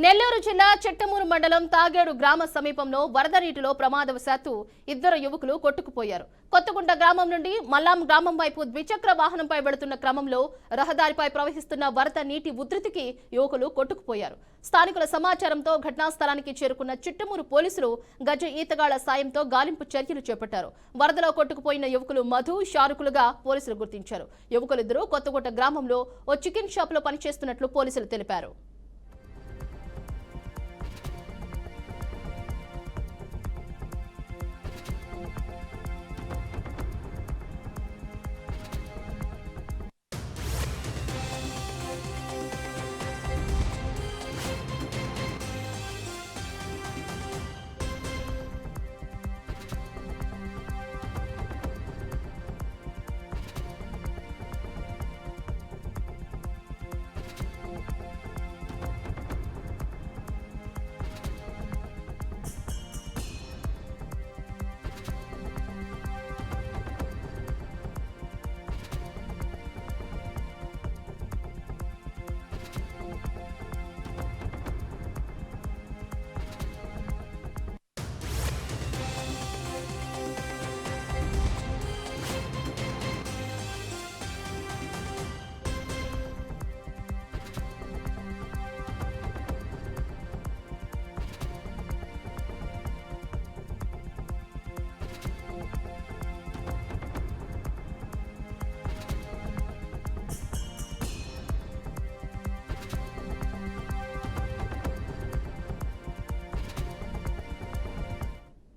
నెల్లూరు జిల్లా చిట్టమూరు మండలం తాగేడు గ్రామ సమీపంలో వరద నీటిలో ప్రమాదవశాత్తు ఇద్దరు యువకులు కొట్టుకుపోయారు. కొత్తగుంట గ్రామం నుండి మల్లాం గ్రామం వైపు ద్విచక్ర వాహనంపై వెళుతున్న క్రమంలో రహదారిపై ప్రవహిస్తున్న వరద నీటి ఉధృతికి యువకులు కొట్టుకుపోయారు. స్థానికుల సమాచారంతో ఘటనా స్థలానికి చేరుకున్న చిట్టమూరు పోలీసులు గజ ఈతగాళ్ల సాయంతో గాలింపు చర్యలు చేపట్టారు. వరదలో కొట్టుకుపోయిన యువకులు మధు, షారుకులుగా పోలీసులు గుర్తించారు. యువకులిద్దరూ కొత్తగుంట గ్రామంలో ఓ చికెన్ షాప్ లో పనిచేస్తున్నట్లు పోలీసులు తెలిపారు.